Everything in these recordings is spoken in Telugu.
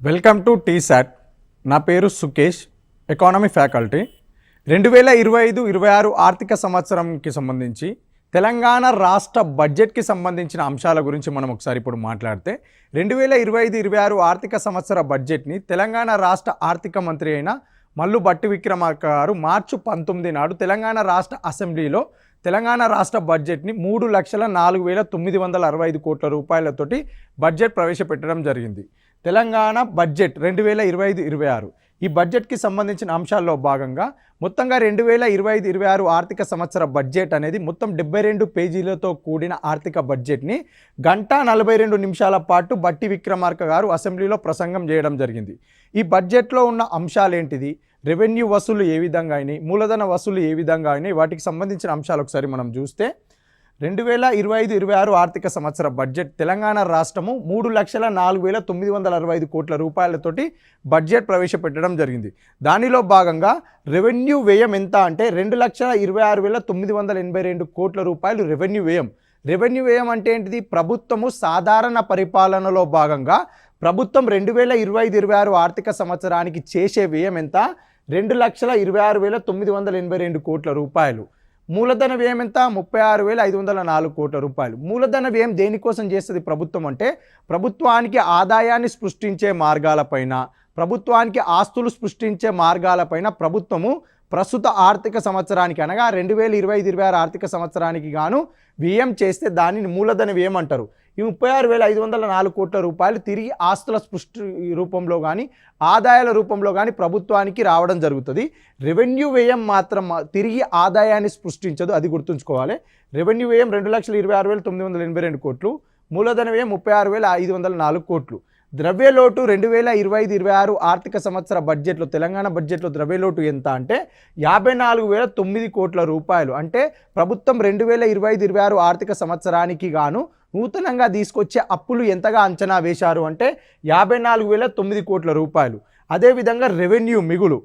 Welcome to T-SAT. నా పేరు సుకేష్, ఎకానమీ ఫ్యాకల్టీ. 2025-26 ఆర్థిక సంవత్సరంకి సంబంధించి తెలంగాణ రాష్ట్ర బడ్జెట్కి సంబంధించిన అంశాల గురించి మనం ఒకసారి ఇప్పుడు మాట్లాడితే 2025-26 ఆర్థిక సంవత్సర బడ్జెట్ని తెలంగాణ రాష్ట్ర ఆర్థిక మంత్రి అయిన మల్లు భట్టి విక్రమార్క గారు మార్చి 19 నాడు తెలంగాణ రాష్ట్ర అసెంబ్లీలో తెలంగాణ రాష్ట్ర బడ్జెట్ని 3,04,965 కోట్ల రూపాయలతోటి బడ్జెట్ ప్రవేశపెట్టడం జరిగింది. తెలంగాణ బడ్జెట్ 2025-26 ఈ బడ్జెట్కి సంబంధించిన అంశాల్లో భాగంగా మొత్తంగా 2025-26 ఆర్థిక సంవత్సర బడ్జెట్ అనేది మొత్తం 72 పేజీలతో కూడిన ఆర్థిక బడ్జెట్ని 1:42 నిమిషాల పాటు భట్టి విక్రమార్క గారు అసెంబ్లీలో ప్రసంగం చేయడం జరిగింది. ఈ బడ్జెట్లో ఉన్న అంశాలు ఏంటిది, రెవెన్యూ వసూలు ఏ విధంగా అయినాయి, మూలధన వసూలు ఏ విధంగా అయినాయి, వాటికి సంబంధించిన అంశాలు ఒకసారి మనం చూస్తే 2025-26 ఆర్థిక సంవత్సర బడ్జెట్ తెలంగాణ రాష్ట్రము 3,04,965 కోట్ల రూపాయలతోటి బడ్జెట్ ప్రవేశపెట్టడం జరిగింది. దానిలో భాగంగా రెవెన్యూ వ్యయం ఎంత అంటే 2,26,982 కోట్ల రూపాయలు రెవెన్యూ వ్యయం. రెవెన్యూ వ్యయం అంటే ఏంటిది? ప్రభుత్వము సాధారణ పరిపాలనలో భాగంగా ప్రభుత్వం 2025-26 ఆర్థిక సంవత్సరానికి చేసే వ్యయం ఎంత? 2,26,982 కోట్ల రూపాయలు. మూలధన వ్యయం ఎంత? 36,504 కోట్ల రూపాయలు. మూలధన వ్యయం దేనికోసం చేస్తుంది ప్రభుత్వం అంటే ప్రభుత్వానికి ఆదాయాన్ని సృష్టించే మార్గాలపైన, ప్రభుత్వానికి ఆస్తులు సృష్టించే మార్గాలపైన ప్రభుత్వము ప్రస్తుత ఆర్థిక సంవత్సరానికి అనగా 2025-26 ఆర్థిక సంవత్సరానికి గాను వ్యయం చేస్తే దానిని మూలధన వ్యయం అంటారు. ఈ 36,504 కోట్ల రూపాయలు తిరిగి ఆస్తుల సృష్టి రూపంలో కానీ ఆదాయాల రూపంలో కానీ ప్రభుత్వానికి రావడం జరుగుతుంది. రెవెన్యూ వ్యయం మాత్రం తిరిగి ఆదాయాన్ని సృష్టించదు, అది గుర్తుంచుకోవాలి. రెవెన్యూ వ్యయం 2,26,982 కోట్లు, మూలధన వ్యయం 36,504 కోట్లు. ద్రవ్యలోటు 2025-26 ఆర్థిక సంవత్సర బడ్జెట్లో తెలంగాణ బడ్జెట్లో ద్రవ్యలోటు ఎంత అంటే 54,009 కోట్ల రూపాయలు. అంటే ప్రభుత్వం 2025-26 ఆర్థిక సంవత్సరానికి గాను నూతనంగా తీసుకొచ్చే అప్పులు ఎంతగా అంచనా వేశారు అంటే 54,009 కోట్ల రూపాయలు. అదేవిధంగా రెవెన్యూ మిగులు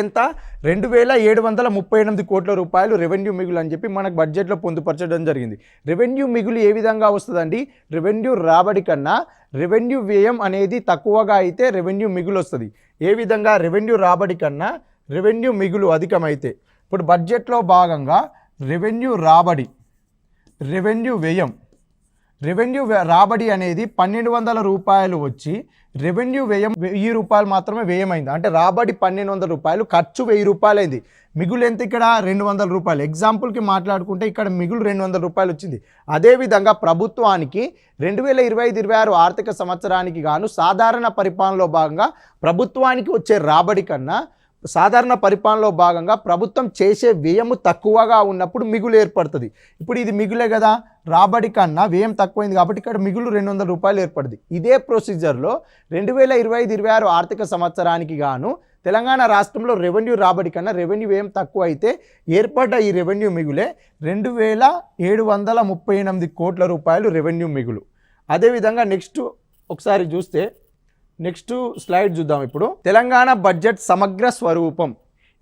ఎంత? 2,738 కోట్ల రూపాయలు రెవెన్యూ మిగులు అని చెప్పి మనకు బడ్జెట్లో పొందుపరచడం జరిగింది. రెవెన్యూ మిగులు ఏ విధంగా వస్తుందండి? రెవెన్యూ రాబడి కన్నా రెవెన్యూ వ్యయం అనేది తక్కువగా అయితే రెవెన్యూ మిగులు వస్తుంది. ఏ విధంగా? రెవెన్యూ రాబడి కన్నా రెవెన్యూ మిగులు అధికమైతే. ఇప్పుడు బడ్జెట్లో భాగంగా రెవెన్యూ రాబడి, రెవెన్యూ వ్యయం, రెవెన్యూ రాబడి అనేది 1,200 రూపాయలు వచ్చి రెవెన్యూ వ్యయం 1,000 రూపాయలు మాత్రమే వ్యయమైంది. అంటే రాబడి 1,200 రూపాయలు, ఖర్చు 1,000 రూపాయలు అయింది. మిగులు ఎంత? ఇక్కడ 200 రూపాయలు. ఎగ్జాంపుల్కి మాట్లాడుకుంటే ఇక్కడ మిగులు 200 రూపాయలు వచ్చింది. అదేవిధంగా ప్రభుత్వానికి 2025-26 ఆర్థిక సంవత్సరానికి గాను సాధారణ పరిపాలనలో భాగంగా ప్రభుత్వానికి వచ్చే రాబడి కన్నా సాధారణ పరిపాలనలో భాగంగా ప్రభుత్వం చేసే వ్యయము తక్కువగా ఉన్నప్పుడు మిగులు ఏర్పడుతుంది. ఇప్పుడు ఇది మిగులే కదా, రాబడి కన్నా వ్యయం తక్కువైంది కాబట్టి ఇక్కడ మిగులు 200 రూపాయలు ఏర్పడుతుంది. ఇదే ప్రొసీజర్లో 2025-26 ఆర్థిక సంవత్సరానికి గాను తెలంగాణ రాష్ట్రంలో రెవెన్యూ రాబడి కన్నా రెవెన్యూ వ్యయం తక్కువ అయితే ఏర్పడ్డ ఈ రెవెన్యూ మిగులే 2,738 కోట్ల రూపాయలు రెవెన్యూ మిగులు. అదేవిధంగా నెక్స్ట్ ఒకసారి చూస్తే నెక్స్ట్ స్లైడ్ చూద్దాం. ఇప్పుడు తెలంగాణ బడ్జెట్ సమగ్ర స్వరూపం,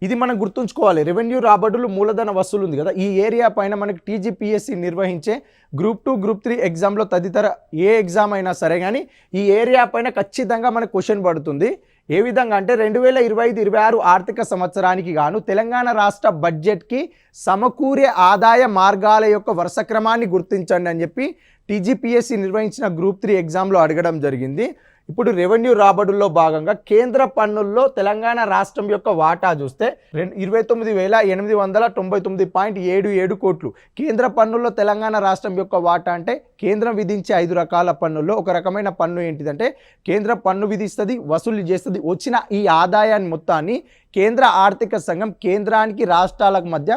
ఇది మనం గుర్తుంచుకోవాలి. రెవెన్యూ రాబడులు, మూలధన వసూలు ఉంది కదా, ఈ ఏరియా పైన మనకి టీజీపీఎస్సీ నిర్వహించే గ్రూప్ 2, గ్రూప్ 3 ఎగ్జామ్లో తదితర ఏ ఎగ్జామ్ అయినా సరే కానీ ఈ ఏరియా పైన ఖచ్చితంగా మనకు క్వశ్చన్ పడుతుంది. ఏ విధంగా అంటే 2025-26 ఆర్థిక సంవత్సరానికి గాను తెలంగాణ రాష్ట్ర బడ్జెట్కి సమకూరే ఆదాయ మార్గాల యొక్క వరుస క్రమాన్ని గుర్తించండి అని చెప్పి టీజీపీఎస్సీ నిర్వహించిన గ్రూప్ 3 ఎగ్జామ్లో అడగడం జరిగింది. ఇప్పుడు రెవెన్యూ రాబడుల్లో భాగంగా కేంద్ర పన్నుల్లో తెలంగాణ రాష్ట్రం యొక్క వాటా చూస్తే 29,899.77 కోట్లు. కేంద్ర పన్నుల్లో తెలంగాణ రాష్ట్రం యొక్క వాటా అంటే కేంద్రం విధించే 5 రకాల పన్నుల్లో ఒక రకమైన పన్ను ఏంటిదంటే కేంద్ర పన్ను విధిస్తుంది, వసూలు చేస్తుంది. వచ్చిన ఈ ఆదాయాన్ని మొత్తాన్ని కేంద్ర ఆర్థిక సంఘం కేంద్రానికి రాష్ట్రాలకు మధ్య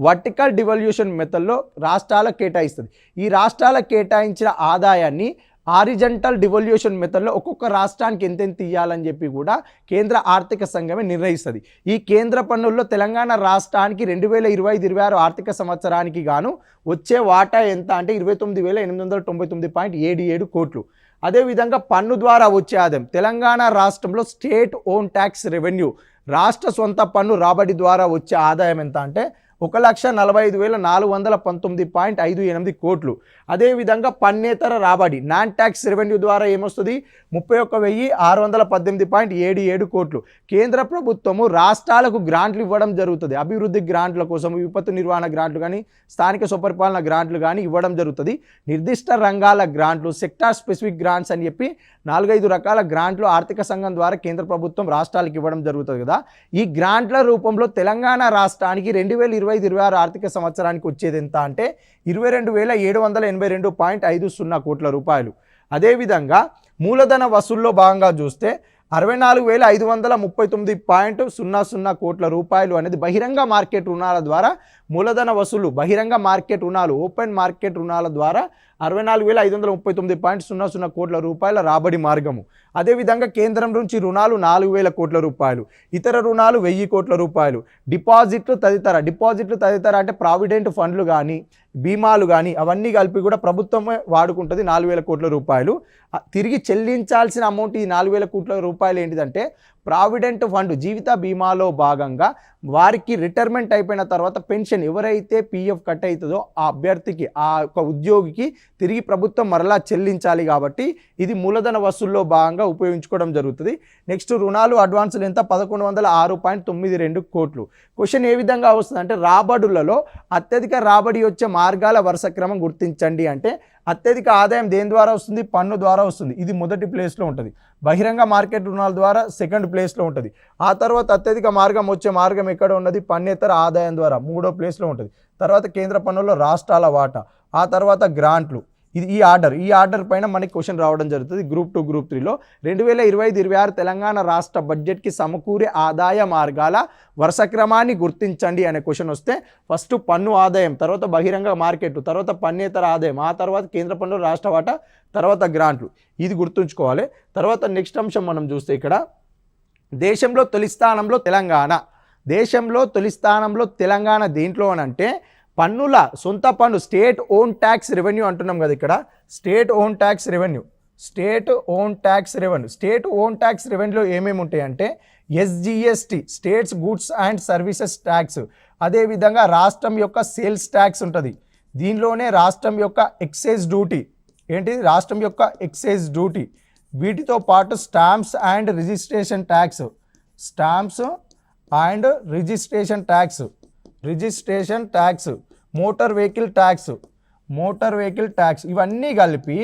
వర్టికల్ డివల్యూషన్ మెథడ్లో రాష్ట్రాలకు కేటాయిస్తుంది. ఈ రాష్ట్రాలకు కేటాయించిన ఆదాయాన్ని హారిజంటల్ డివల్యూషన్ మెథడ్లో ఒక్కొక్క రాష్ట్రానికి ఎంతెంత ఇవ్వాలని చెప్పి కూడా కేంద్ర ఆర్థిక సంఘమే నిర్ణయిస్తుంది. ఈ కేంద్ర పన్నుల్లో తెలంగాణ రాష్ట్రానికి 2025-26 ఆర్థిక సంవత్సరానికి గాను వచ్చే వాటా ఎంత అంటే 29,899.77 కోట్లు. అదేవిధంగా పన్ను ద్వారా వచ్చే ఆదాయం తెలంగాణ రాష్ట్రంలో స్టేట్ ఓన్ ట్యాక్స్ రెవెన్యూ, రాష్ట్ర సొంత పన్ను రాబడి ద్వారా వచ్చే ఆదాయం ఎంత అంటే 1,45,419.58 కోట్లు. అదేవిధంగా పన్నేతర రాబడి నాన్ ట్యాక్స్ రెవెన్యూ ద్వారా ఏమొస్తుంది 31,618.77 కోట్లు. కేంద్ర ప్రభుత్వము రాష్ట్రాలకు గ్రాంట్లు ఇవ్వడం జరుగుతుంది. అభివృద్ధి గ్రాంట్ల కోసం, విపత్తు నిర్వహణ గ్రాంట్లు కానీ, స్థానిక స్వపరిపాలన గ్రాంట్లు కానీ ఇవ్వడం జరుగుతుంది. నిర్దిష్ట రంగాల గ్రాంట్లు, సెక్టార్ స్పెసిఫిక్ గ్రాంట్స్ అని చెప్పి 4-5 రకాల గ్రాంట్లు ఆర్థిక సంఘం ద్వారా కేంద్ర ప్రభుత్వం రాష్ట్రాలకు ఇవ్వడం జరుగుతుంది కదా. ఈ గ్రాంట్ల రూపంలో తెలంగాణ రాష్ట్రానికి 2025-26 ఆర్థిక సంవత్సరానికి వచ్చేది ఎంత అంటే 22,782.50 కోట్ల రూపాయలు. అదేవిధంగా మూలధన వసూల్లో భాగంగా చూస్తే 64,539.00 కోట్ల రూపాయలు అనేది బహిరంగ మార్కెట్ రుణాల ద్వారా మూలధన వసూలు. బహిరంగ మార్కెట్ రుణాలు, ఓపెన్ మార్కెట్ రుణాల ద్వారా 64,539.00 కోట్ల రూపాయల రాబడి మార్గము. అదేవిధంగా కేంద్రం నుంచి రుణాలు 4,000 కోట్ల రూపాయలు, ఇతర రుణాలు 1,000 కోట్ల రూపాయలు, డిపాజిట్లు తదితర అంటే ప్రావిడెంట్ ఫండ్లు కానీ, బీమాలు కానీ అవన్నీ కలిపి కూడా ప్రభుత్వమే వాడుకుంటుంది 4,000 కోట్ల రూపాయలు. తిరిగి చెల్లించాల్సిన అమౌంట్ ఈ 4,000 కోట్ల రూపాయలు ఏంటిదంటే ప్రావిడెంట్ ఫండ్, జీవిత బీమాలో భాగంగా వారికి రిటైర్మెంట్ అయిపోయిన తర్వాత పెన్షన్ ఎవరైతే పీఎఫ్ కట్ అవుతుందో ఆ అభ్యర్థికి, ఆ యొక్క ఉద్యోగికి తిరిగి ప్రభుత్వం మరలా చెల్లించాలి. కాబట్టి ఇది మూలధన వసూల్లో భాగంగా ఉపయోగించుకోవడం జరుగుతుంది. నెక్స్ట్ రుణాలు, అడ్వాన్సులు ఎంత 1,106.92 కోట్లు. క్వశ్చన్ ఏ విధంగా వస్తుంది అంటే రాబడులలో అత్యధిక రాబడి వచ్చే మార్గాల వరుస క్రమం గుర్తించండి అంటే అత్యధిక ఆదాయం దేని ద్వారా వస్తుంది? పన్ను ద్వారా వస్తుంది. ఇది మొదటి ప్లేస్లో ఉంటుంది. బహిరంగ మార్కెట్ రుణాల ద్వారా సెకండ్ ప్లేస్లో ఉంటుంది. ఆ తర్వాత అత్యధిక వచ్చే మార్గం ఎక్కడ ఉన్నది? పన్నేతర ఆదాయం ద్వారా మూడో ప్లేస్లో ఉంటుంది. తర్వాత కేంద్ర పన్నుల్లో రాష్ట్రాల వాటా, ఆ తర్వాత గ్రాంట్లు. ఇది ఈ ఆర్డర్ పైన మనకి క్వశ్చన్ రావడం జరుగుతుంది గ్రూప్ 2, గ్రూప్ 3లో. 2025-26 తెలంగాణ రాష్ట్ర బడ్జెట్కి సమకూరే ఆదాయ మార్గాల వరుస క్రమాన్ని గుర్తించండి అనే క్వశ్చన్ వస్తే ఫస్ట్ పన్ను ఆదాయం, తర్వాత బహిరంగ మార్కెట్, తర్వాత పన్నేతర ఆదాయం, ఆ తర్వాత కేంద్ర పన్ను, రాష్ట్ర వాటా, తర్వాత గ్రాంట్లు. ఇది గుర్తుంచుకోవాలి. తర్వాత నెక్స్ట్ అంశం మనం చూస్తే ఇక్కడ దేశంలో తొలి స్థానంలో తెలంగాణ దేంట్లో అని అంటే పన్నుల సొంత పన్ను, స్టేట్ ఓన్ ట్యాక్స్ రెవెన్యూ అంటున్నాం కదా. ఇక్కడ స్టేట్ ఓన్ ట్యాక్స్ రెవెన్యూలో ఏమేమి ఉంటాయి అంటే SGST, states goods and services tax, అదేవిధంగా రాష్ట్రం యొక్క సేల్స్ ట్యాక్స్ ఉంటుంది. దీనిలోనే రాష్ట్రం యొక్క ఎక్సైజ్ డ్యూటీ, వీటితో పాటు stamps and registration tax, motor vehicle tax ఇవన్నీ కలిపి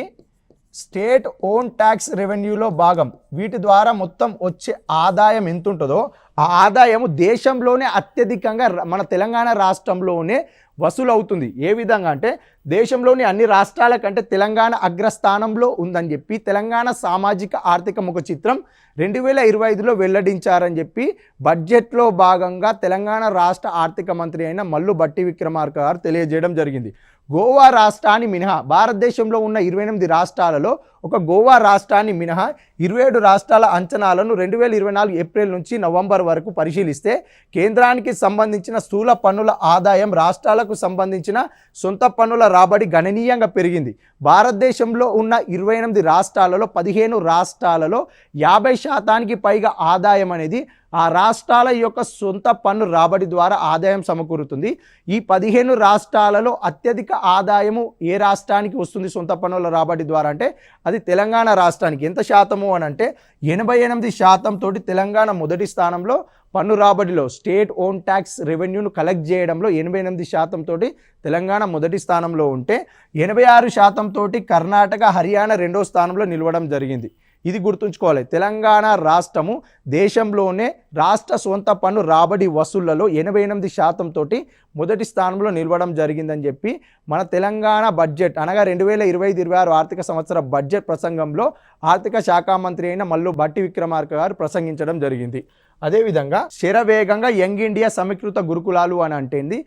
స్టేట్ ఓన్ ట్యాక్స్ రెవెన్యూలో భాగం. వీటి ద్వారా మొత్తం వచ్చే ఆదాయం ఎంత ఉంటుందో ఆ ఆదాయము దేశంలోనే అత్యధికంగా మన తెలంగాణ రాష్ట్రంలోనే వసూలు అవుతుంది. ఏ విధంగా అంటే దేశంలోని అన్ని రాష్ట్రాల కంటే తెలంగాణ అగ్రస్థానంలో ఉందని చెప్పి తెలంగాణ సామాజిక ఆర్థిక ముఖ చిత్రం 2025లో వెల్లడించారని చెప్పి బడ్జెట్లో భాగంగా తెలంగాణ రాష్ట్ర ఆర్థిక మంత్రి అయిన మల్లు భట్టి విక్రమార్క గారు తెలియజేయడం జరిగింది. గోవా రాష్ట్రాన్ని మినహా భారతదేశంలో ఉన్న 28 రాష్ట్రాలలో ఒక గోవా రాష్ట్రాన్ని మినహా 27 రాష్ట్రాల అంచనాలను 2024 ఏప్రిల్ నుంచి నవంబర్ వరకు పరిశీలిస్తే కేంద్రానికి సంబంధించిన స్థూల పన్నుల ఆదాయం, రాష్ట్రాలకు సంబంధించిన సొంత పన్నుల రాబడి గణనీయంగా పెరిగింది. భారతదేశంలో ఉన్న 28 రాష్ట్రాలలో 15 రాష్ట్రాలలో 50% పైగా ఆదాయం అనేది ఆ రాష్ట్రాల యొక్క సొంత పన్ను రాబడి ద్వారా ఆదాయం సమకూరుతుంది. ఈ 15 రాష్ట్రాలలో అత్యధిక ఆదాయము ఏ రాష్ట్రానికి వస్తుంది సొంత పన్నుల రాబడి ద్వారా అంటే అది తెలంగాణ రాష్ట్రానికి. ఎంత శాతము అని అంటే 88% తోటి తెలంగాణ మొదటి స్థానంలో పన్ను రాబడిలో, స్టేట్ ఓన్ ట్యాక్స్ రెవెన్యూను కలెక్ట్ చేయడంలో 88% తోటి తెలంగాణ మొదటి స్థానంలో ఉంటే 86% తోటి కర్ణాటక, హర్యానా రెండో స్థానంలో నిలవడం జరిగింది. ఇది గుర్తుంచుకోవాలి. తెలంగాణ రాష్ట్రము దేశంలోనే రాష్ట్ర సొంత పన్ను రాబడి వసూళ్లలో 88% తోటి మొదటి స్థానంలో నిలవడం జరిగిందని చెప్పి మన తెలంగాణ బడ్జెట్ అనగా 2025-26 ఆర్థిక సంవత్సర బడ్జెట్ ప్రసంగంలో ఆర్థిక శాఖ మంత్రి అయిన మల్లు భట్టి విక్రమార్క గారు ప్రసంగించడం జరిగింది. అదేవిధంగా శరవేగంగా యంగ్ ఇండియా సమీకృత గురుకులాలు అని అంటేంది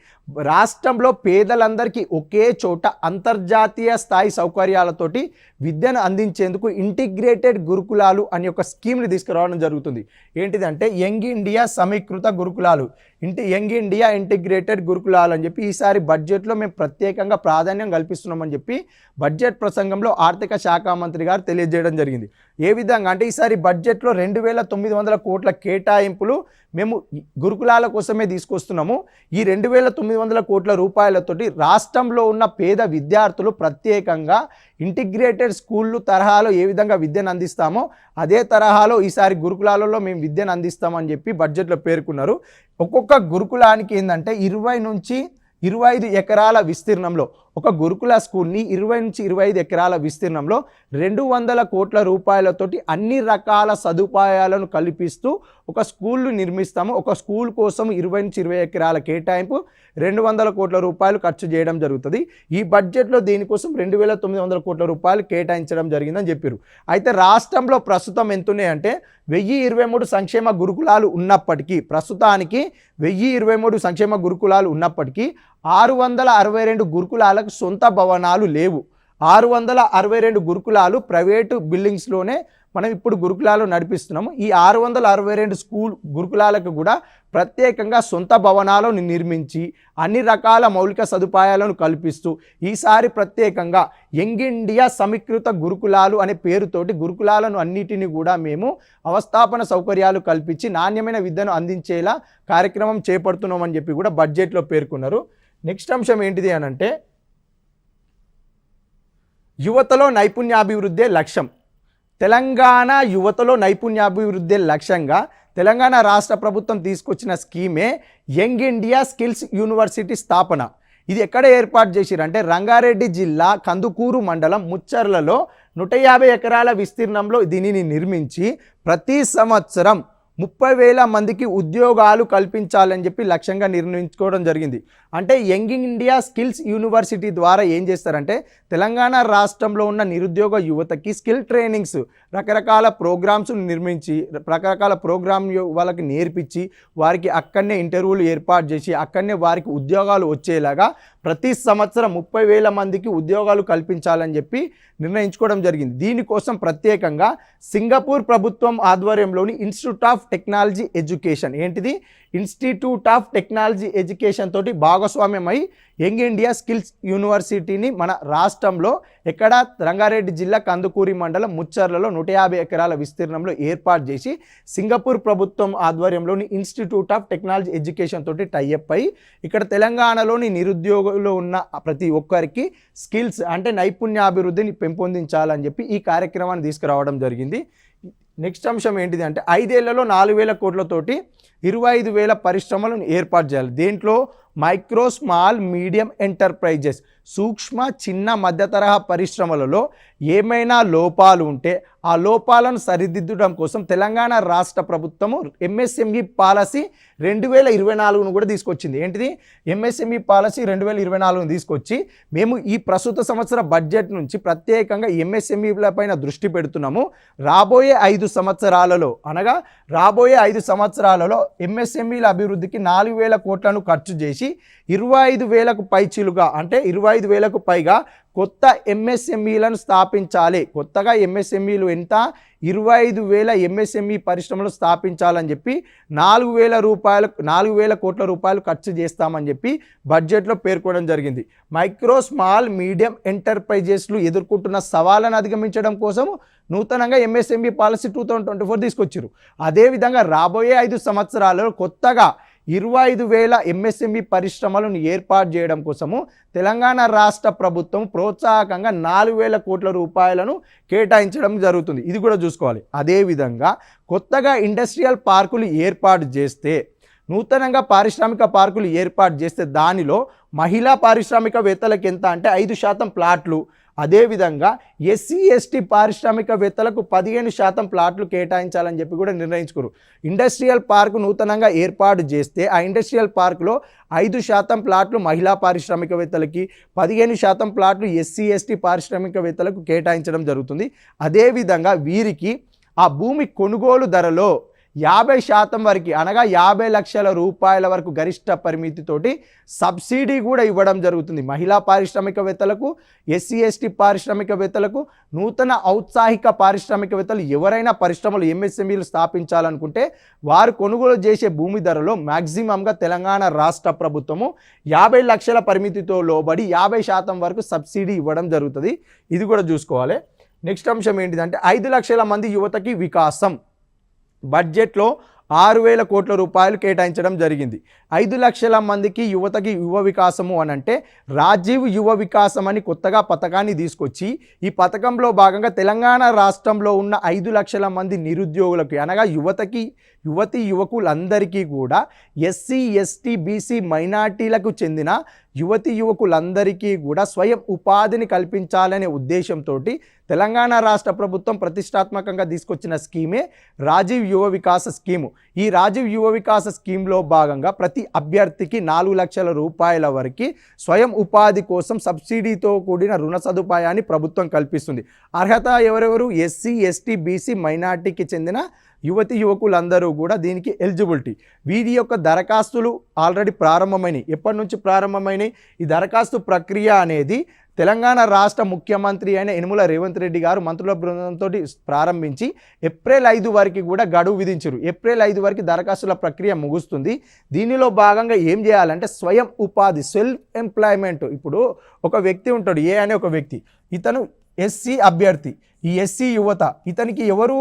రాష్ట్రంలో పేదలందరికీ ఒకే చోట అంతర్జాతీయ స్థాయి సౌకర్యాలతోటి విద్యను అందించేందుకు ఇంటిగ్రేటెడ్ గురుకులాలు అనే ఒక స్కీమ్ని తీసుకురావడం జరుగుతుంది. ఏంటిదంటే యంగ్ ఇండియా సమీకృత గురుకులాలు. యంగ్ ఇండియా ఇంటిగ్రేటెడ్ గురుకులాలు అని చెప్పి ఈసారి బడ్జెట్లో మేము ప్రత్యేకంగా ప్రాధాన్యం కల్పిస్తున్నామని చెప్పి బడ్జెట్ ప్రసంగంలో ఆర్థిక శాఖ మంత్రి గారు తెలియజేయడం జరిగింది. ఏ విధంగా అంటే ఈసారి బడ్జెట్లో 2,900 కోట్ల కేటాయింపులు మేము గురుకులాల కోసమే తీసుకొస్తున్నాము. ఈ 2,900 కోట్ల రూపాయలతోటి రాష్ట్రంలో ఉన్న పేద విద్యార్థులు ప్రత్యేకంగా ఇంటిగ్రేటెడ్ స్కూళ్ళు తరహాలో ఏ విధంగా విద్యను అందిస్తామో అదే తరహాలో ఈసారి గురుకులాలలో మేము విద్యను అందిస్తామని చెప్పి బడ్జెట్లో పేర్కొన్నారు. ఒక్కొక్క గురుకులానికి ఏంటంటే 20 నుంచి 25 ఎకరాల విస్తీర్ణంలో ఒక గురుకుల స్కూల్ని 20 నుంచి 25 ఎకరాల విస్తీర్ణంలో 200 కోట్ల రూపాయలతోటి అన్ని రకాల సదుపాయాలను కల్పిస్తూ ఒక స్కూల్ను నిర్మిస్తాము. ఒక స్కూల్ కోసం 20 నుంచి 20 ఎకరాల కేటాయింపు 200 కోట్ల రూపాయలు ఖర్చు చేయడం జరుగుతుంది. ఈ బడ్జెట్లో దీనికోసం 2,900 కోట్ల రూపాయలు కేటాయించడం జరిగిందని చెప్పారు. అయితే రాష్ట్రంలో ప్రస్తుతం ఎంతున్నాయంటే 1023 సంక్షేమ గురుకులాలు ఉన్నప్పటికీ ప్రస్తుతానికి 1023 సంక్షేమ గురుకులాలు ఉన్నప్పటికీ 662 గురుకులాలకు సొంత భవనాలు లేవు. 662 గురుకులాలు ప్రైవేటు బిల్డింగ్స్లోనే మనం ఇప్పుడు గురుకులాలు నడిపిస్తున్నాము. ఈ 662 గురుకులాలకు కూడా ప్రత్యేకంగా సొంత భవనాలను నిర్మించి అన్ని రకాల మౌలిక సదుపాయాలను కల్పిస్తూ ఈసారి ప్రత్యేకంగా యంగ్ ఇండియా సమీకృత గురుకులాలు అనే పేరుతోటి గురుకులాలను అన్నిటిని కూడా మేము అవస్థాపన సౌకర్యాలు కల్పించి నాణ్యమైన విద్యను అందించేలా కార్యక్రమం చేపడుతున్నామని చెప్పి కూడా బడ్జెట్లో పేర్కొన్నారు. నెక్స్ట్ అంశం ఏంటిది అనంటే యువతలో నైపుణ్యాభివృద్ధి లక్ష్యం. తెలంగాణ యువతలో నైపుణ్యాభివృద్ధి లక్ష్యంగా తెలంగాణ రాష్ట్ర ప్రభుత్వం తీసుకొచ్చిన స్కీమే యంగ్ ఇండియా స్కిల్స్ యూనివర్సిటీ స్థాపన. ఇది ఎక్కడ ఏర్పాటు చేసిరంటే రంగారెడ్డి జిల్లా కందుకూరు మండలం ముచ్చర్లలో 150 ఎకరాల విస్తీర్ణంలో దీనిని నిర్మించి ప్రతి సంవత్సరం 30,000 మందికి ఉద్యోగాలు కల్పించాలని చెప్పి లక్ష్యంగా నిర్ణయించుకోవడం జరిగింది. అంటే యంగ్ ఇండియా స్కిల్స్ యూనివర్సిటీ ద్వారా ఏం చేస్తారంటే తెలంగాణ రాష్ట్రంలో ఉన్న నిరుద్యోగ యువతకి స్కిల్ ట్రైనింగ్స్ రకరకాల ప్రోగ్రామ్స్ నిర్మించి రకరకాల ప్రోగ్రామ్ వాళ్ళకి నేర్పించి వారికి అక్కడనే ఇంటర్వ్యూలు ఏర్పాటు చేసి అక్కడనే వారికి ఉద్యోగాలు వచ్చేలాగా ప్రతి సంవత్సరం 30,000 మందికి ఉద్యోగాలు కల్పించాలని చెప్పి నిర్ణయించుకోవడం జరిగింది. దీనికోసం ప్రత్యేకంగా సింగపూర్ ప్రభుత్వం ఆధ్వర్యంలోని ఇన్స్టిట్యూట్ ఆఫ్ టెక్నాలజీ ఎడ్యుకేషన్ ఏంటిది ఇన్స్టిట్యూట్ ఆఫ్ టెక్నాలజీ ఎడ్యుకేషన్ తోటి భాగస్వామ్యమై యంగ్ ఇండియా స్కిల్స్ యూనివర్సిటీని మన రాష్ట్రంలో ఎక్కడ రంగారెడ్డి జిల్లా కందుకూరి మండలం ముచ్చర్లలో 150 ఎకరాల విస్తీర్ణంలో ఏర్పాటు చేసి సింగపూర్ ప్రభుత్వం ఆధ్వర్యంలోని ఇన్స్టిట్యూట్ ఆఫ్ టెక్నాలజీ ఎడ్యుకేషన్ తోటి టైఅప్ అయి ఇక్కడ తెలంగాణలోని నిరుద్యోగులు ఉన్న ప్రతి ఒక్కరికి స్కిల్స్ అంటే నైపుణ్యాభివృద్ధిని పెంపొందించాలని చెప్పి ఈ కార్యక్రమాన్ని తీసుకురావడం జరిగింది. నెక్స్ట్ అంశం ఏంటిది అంటే 5 ఏళ్లలో 4,000 కోట్లతోటి 25,000 పరిశ్రమలను ఏర్పాటు చేయాలి. దేంట్లో మైక్రో స్మాల్ మీడియం ఎంటర్ప్రైజెస్ సూక్ష్మ చిన్న మధ్య తరహా పరిశ్రమలలో ఏమైనా లోపాలు ఉంటే ఆ లోపాలను సరిదిద్దడం కోసం తెలంగాణ రాష్ట్ర ప్రభుత్వము ఎంఎస్ఎంఈ పాలసీ 2024ను కూడా తీసుకొచ్చింది. ఏంటిది ఎంఎస్ఎంఈ పాలసీ 2024ను తీసుకొచ్చి మేము ఈ ప్రస్తుత సంవత్సర బడ్జెట్ నుంచి ప్రత్యేకంగా ఎంఎస్ఎంఈల పైన దృష్టి పెడుతున్నాము. రాబోయే 5 సంవత్సరాలలో అనగా రాబోయే 5 సంవత్సరాలలో ఎంఎస్ఎంఈల అభివృద్ధికి 4,000 కోట్లను ఖర్చు చేసి 25,000కు పైచిలుగా అంటే 25,000కు పైగా కొత్త ఎంఎస్ఎంఈలను స్థాపించాలి. కొత్తగా ఎంఎస్ఎంఈలు ఎంత 25,000 ఎంఎస్ఎంఈ పరిశ్రమలు స్థాపించాలని చెప్పి 4,000 కోట్ల రూపాయలు ఖర్చు చేస్తామని చెప్పి బడ్జెట్లో పేర్కొనడం జరిగింది. మైక్రో స్మాల్ మీడియం ఎంటర్ప్రైజెస్లు ఎదుర్కొంటున్న సవాళ్ళను అధిగమించడం కోసం నూతనంగా ఎంఎస్ఎంఈ పాలసీ 2024 తీసుకొచ్చారు. అదేవిధంగా రాబోయే 5 సంవత్సరాలలో కొత్తగా 25,000 ఎంఎస్ఎంఈ పరిశ్రమలను ఏర్పాటు చేయడం కోసము తెలంగాణ రాష్ట్ర ప్రభుత్వం ప్రోత్సాహకంగా 4,000 కోట్ల రూపాయలను కేటాయించడం జరుగుతుంది. ఇది కూడా చూసుకోవాలి. అదేవిధంగా కొత్తగా ఇండస్ట్రియల్ పార్కులు ఏర్పాటు చేస్తే నూతనంగా పారిశ్రామిక పార్కులు ఏర్పాటు చేస్తే దానిలో మహిళా పారిశ్రామికవేత్తలకు ఎంత అంటే 5% ప్లాట్లు, అదేవిధంగా ఎస్సీ ఎస్టీ పారిశ్రామికవేత్తలకు 15% ప్లాట్లు కేటాయించాలని చెప్పి కూడా నిర్ణయించుకోరు. ఇండస్ట్రియల్ పార్కు నూతనంగా ఏర్పాటు చేస్తే ఆ ఇండస్ట్రియల్ పార్కులో 5% ప్లాట్లు మహిళా పారిశ్రామికవేత్తలకి 15% ప్లాట్లు ఎస్సీ ఎస్టీ పారిశ్రామికవేత్తలకు కేటాయించడం జరుగుతుంది. అదేవిధంగా వీరికి ఆ భూమి కొనుగోలు ధరలో 50% వరకు అనగా 50 లక్షల రూపాయల వరకు గరిష్ట పరిమితితోటి సబ్సిడీ కూడా ఇవ్వడం జరుగుతుంది. మహిళా పారిశ్రామికవేత్తలకు, ఎస్సీ ఎస్టీ పారిశ్రామికవేత్తలకు, నూతన ఔత్సాహిక పారిశ్రామికవేత్తలు ఎవరైనా పరిశ్రమలు ఎంఎస్ఎంఈలు స్థాపించాలనుకుంటే వారు కొనుగోలు చేసే భూమి ధరలో మ్యాక్సిమంగా తెలంగాణ రాష్ట్ర ప్రభుత్వము 50 లక్షల పరిమితితో లోబడి 50% వరకు సబ్సిడీ ఇవ్వడం జరుగుతుంది. ఇది కూడా చూసుకోవాలి. నెక్స్ట్ అంశం ఏంటిదంటే 5 లక్షల మంది యువతకి వికాసం బడ్జెట్లో 6,000 కోట్ల రూపాయలు కేటాయించడం జరిగింది. 5 లక్షల మందికి యువతకి యువ వికాసము అని అంటే రాజీవ్ యువ వికాసం అని కొత్తగా పథకాన్ని తీసుకొచ్చి ఈ పథకంలో భాగంగా తెలంగాణ రాష్ట్రంలో ఉన్న 5 లక్షల మంది నిరుద్యోగులకి అనగా యువతి యువకులందరికీ కూడా ఎస్సీ ఎస్టీ బీసీ మైనార్టీలకు చెందిన యువకులందరికీ కూడా స్వయం ఉపాధిని కల్పించాలనే ఉద్దేశంతో తెలంగాణ రాష్ట్ర ప్రభుత్వం ప్రతిష్టాత్మకంగా తీసుకొచ్చిన స్కీమే రాజీవ్ యువ వికాస స్కీము. ఈ రాజీవ్ యువ వికాస స్కీమ్లో భాగంగా ప్రతి అభ్యర్థికి 4 లక్షల రూపాయల వరకు స్వయం ఉపాధి కోసం సబ్సిడీతో కూడిన రుణ సదుపాయాన్ని ప్రభుత్వం కల్పిస్తుంది. అర్హత ఎవరెవరు? ఎస్సీ ఎస్టీ బీసీ మైనార్టీకి చెందిన యువకులందరూ కూడా దీనికి ఎలిజిబిలిటీ. వీరి యొక్క దరఖాస్తులు ఆల్రెడీ ప్రారంభమైనవి. ఎప్పటి నుంచి ప్రారంభమైనవి? ఈ దరఖాస్తు ప్రక్రియ అనేది తెలంగాణ రాష్ట్ర ముఖ్యమంత్రి అయిన యనుమల రేవంత్ రెడ్డి గారు మంత్రుల బృందంతో ప్రారంభించి ఏప్రిల్ 5 వరకు కూడా గడువు విధించారు. ఏప్రిల్ 5 వరకు దరఖాస్తుల ప్రక్రియ ముగుస్తుంది. దీనిలో భాగంగా ఏం చేయాలంటే స్వయం ఉపాధి, సెల్ఫ్ ఎంప్లాయ్మెంట్. ఇప్పుడు ఒక వ్యక్తి ఉంటాడు, ఏ అనే ఒక వ్యక్తి, ఇతను ఎస్సీ అభ్యర్థి, ఈ ఎస్సీ యువత, ఇతనికి ఎవరు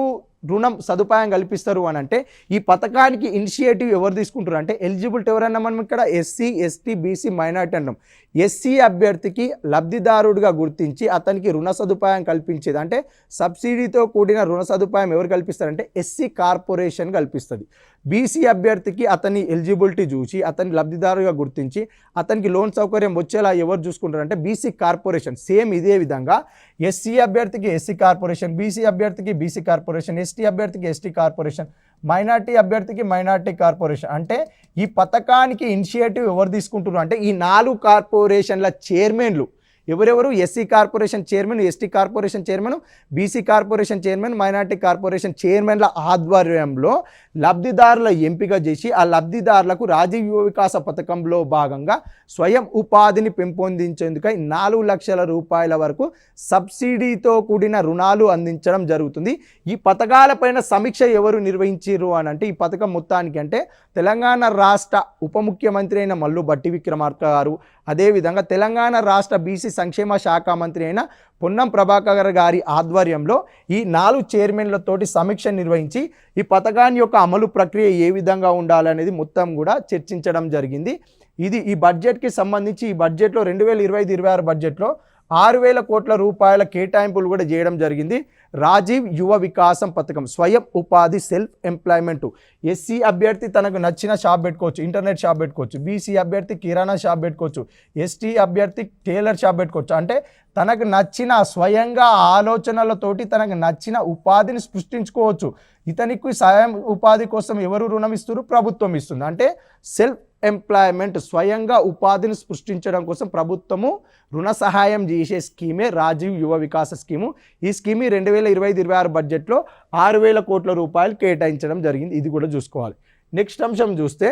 రుణం సదుపాయం కల్పిస్తారు అని అంటే ఈ పథకానికి ఇనిషియేటివ్ ఎవరు తీసుకుంటారు అంటే ఎలిజిబిలిటీ ఎవరన్నా మనం ఇక్కడ ఎస్సీ ఎస్టీ బీసీ మైనార్టీ అన్నాం. ఎస్సీ అభ్యర్థికి లబ్ధిదారుడిగా గుర్తించి అతనికి రుణ సదుపాయం కల్పించేది అంటే సబ్సిడీతో కూడిన రుణ సదుపాయం ఎవరు కల్పిస్తారంటే ఎస్సీ కార్పొరేషన్ కల్పిస్తుంది. బీసీ అభ్యర్థికి అతని ఎలిజిబిలిటీ చూసి అతని లబ్ధిదారుగా గుర్తించి అతనికి లోన్ సౌకర్యం వచ్చేలా ఎవరు చూసుకుంటారంటే బీసీ కార్పొరేషన్. సేమ్ ఇదే విధంగా ఎస్సీ అభ్యర్థికి ఎస్సీ కార్పొరేషన్, బీసీ అభ్యర్థికి బీసీ కార్పొరేషన్, ఎస్టీ అభ్యర్థికి ఎస్టీ కార్పొరేషన్, మైనార్టీ అభ్యర్థికి మైనార్టీ కార్పొరేషన్. అంటే ఈ పథకానికి ఇనిషియేటివ్ ఎవరు తీసుకుంటున్నారు అంటే ఈ 4 కార్పొరేషన్ల చైర్మన్లు ఎవరెవరు? SC corporation chairman, ST corporation chairman, BC corporation chairman, minority corporation చైర్మన్ల ఆధ్వర్యంలో లబ్ధిదారుల ఎంపిక చేసి ఆ లబ్ధిదారులకు రాజీవ్ యువ వికాస పథకంలో భాగంగా స్వయం ఉపాధిని పెంపొందించేందుకై 4 లక్షల రూపాయల వరకు సబ్సిడీతో కూడిన రుణాలు అందించడం జరుగుతుంది. ఈ పథకాలపైన సమీక్ష ఎవరు నిర్వహించారు అని అంటే ఈ పథకం మొత్తానికి అంటే తెలంగాణ రాష్ట్ర ఉప ముఖ్యమంత్రి అయిన మల్లు భట్టి విక్రమార్క గారు, అదేవిధంగా తెలంగాణ రాష్ట్ర బీసీ సంక్షేమ శాఖ మంత్రి అయిన పొన్నం ప్రభాకర్ గారి ఆధ్వర్యంలో ఈ 4 చైర్మన్లతోటి సమీక్ష నిర్వహించి ఈ పథకాన్ని యొక్క అమలు ప్రక్రియ ఏ విధంగా ఉండాలనేది మొత్తం కూడా చర్చించడం జరిగింది. ఇది ఈ బడ్జెట్కి సంబంధించి ఈ బడ్జెట్లో 2025-26 బడ్జెట్లో 6,000 కోట్ల రూపాయల కేటాయింపులు కూడా చేయడం జరిగింది. రాజీవ్ యువ వికాసం పథకం, స్వయం ఉపాధి, సెల్ఫ్ ఎంప్లాయ్మెంట్. ఎస్సీ అభ్యర్థి తనకు నచ్చిన షాప్ పెట్టుకోవచ్చు, ఇంటర్నెట్ షాప్ పెట్టుకోవచ్చు. బీసీ అభ్యర్థి కిరాణా షాప్ పెట్టుకోవచ్చు. ఎస్టీ అభ్యర్థి టైలర్ షాప్ పెట్టుకోవచ్చు. అంటే తనకు నచ్చిన స్వయంగా ఆలోచనలతోటి తనకు నచ్చిన ఉపాధిని సృష్టించుకోవచ్చు. ఇతనికి స్వయం ఉపాధి కోసం ఎవరు రుణం ఇస్తారు? ప్రభుత్వం ఇస్తుంది. అంటే సెల్ఫ్ ఎంప్లాయ్మెంట్, స్వయంగా ఉపాధిని సృష్టించడం కోసం ప్రభుత్వము రుణ సహాయం చేసే స్కీమే రాజీవ్ యువ వికాస స్కీము. ఈ స్కీమ్ 2025-26 బడ్జెట్లో 6,000 కోట్ల రూపాయలు కేటాయించడం జరిగింది. ఇది కూడా చూసుకోవాలి. నెక్స్ట్ అంశం చూస్తే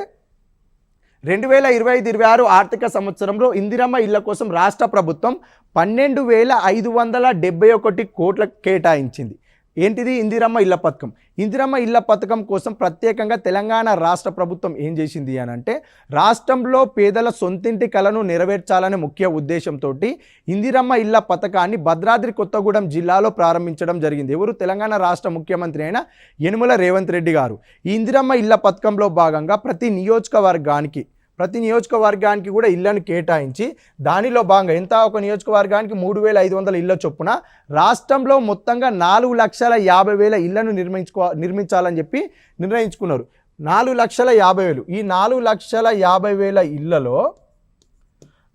2025-26 ఆర్థిక సంవత్సరంలో ఇందిరమ్మ ఇళ్ల కోసం రాష్ట్ర ప్రభుత్వం 12,571 కోట్ల కేటాయించింది. ఏంటిది? ఇందిరమ్మ ఇళ్ల పథకం. ఇందిరమ్మ ఇళ్ల పథకం కోసం ప్రత్యేకంగా తెలంగాణ రాష్ట్ర ప్రభుత్వం ఏం చేసింది అని అంటే రాష్ట్రంలో పేదల సొంతింటి కలను నెరవేర్చాలనే ముఖ్య ఉద్దేశంతో ఇందిరమ్మ ఇళ్ల పథకాన్ని భద్రాద్రి కొత్తగూడెం జిల్లాలో ప్రారంభించడం జరిగింది. ఎవరు? తెలంగాణ రాష్ట్ర ముఖ్యమంత్రి అయిన యనుమల రేవంత్ రెడ్డి గారు. ఈ ఇందిరమ్మ ఇళ్ల పథకంలో భాగంగా ప్రతి నియోజకవర్గానికి కూడా ఇళ్లను కేటాయించి దానిలో భాగంగా ఎంత ఒక నియోజకవర్గానికి 3,500 ఇళ్ల చొప్పున రాష్ట్రంలో మొత్తంగా 4,50,000 ఇళ్లను నిర్మించాలని చెప్పి నిర్ణయించుకున్నారు. 4,50,000. ఈ 4,50,000 ఇళ్లలో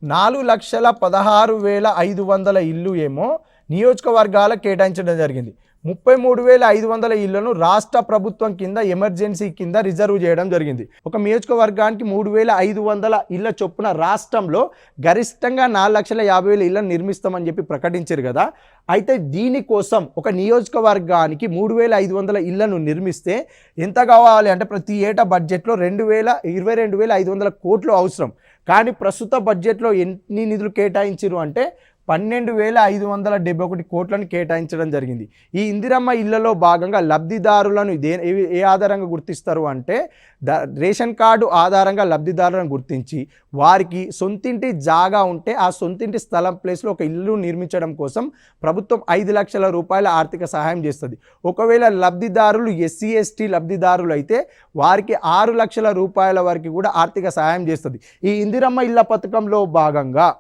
4,16,500 ఇల్లు ఏమో నియోజకవర్గాలకు కేటాయించడం జరిగింది. 33,500 ఇళ్లను రాష్ట్ర ప్రభుత్వం కింద ఎమర్జెన్సీ కింద రిజర్వ్ చేయడం జరిగింది. ఒక నియోజకవర్గానికి 3,500 ఇళ్ల చొప్పున రాష్ట్రంలో గరిష్టంగా 4,50,000 ఇళ్లను నిర్మిస్తామని చెప్పి ప్రకటించారు కదా. అయితే దీనికోసం ఒక నియోజకవర్గానికి 3,500 ఇళ్లను నిర్మిస్తే ఎంత కావాలి అంటే ప్రతి ఏటా బడ్జెట్లో 22,500 కోట్లు అవసరం. కానీ ప్రస్తుత బడ్జెట్లో ఎన్ని నిధులు కేటాయించారు అంటే 12,571 కోట్లను కేటాయించడం జరిగింది. ఈ ఇందిరమ్మ ఇళ్లలో భాగంగా లబ్ధిదారులను ఏ ఆధారంగా గుర్తిస్తారు అంటే రేషన్ కార్డు ఆధారంగా లబ్ధిదారులను గుర్తించి వారికి సొంతింటి జాగా ఉంటే ఆ సొంతింటి స్థలం ప్లేస్లో ఒక ఇల్లు నిర్మించడం కోసం ప్రభుత్వం 5 లక్షల రూపాయల ఆర్థిక సహాయం చేస్తుంది. ఒకవేళ లబ్ధిదారులు ఎస్సీ ఎస్టీ లబ్ధిదారులు అయితే వారికి 6 లక్షల రూపాయల వరకు కూడా ఆర్థిక సహాయం చేస్తుంది. ఈ ఇందిరమ్మ ఇళ్ల పథకంలో భాగంగా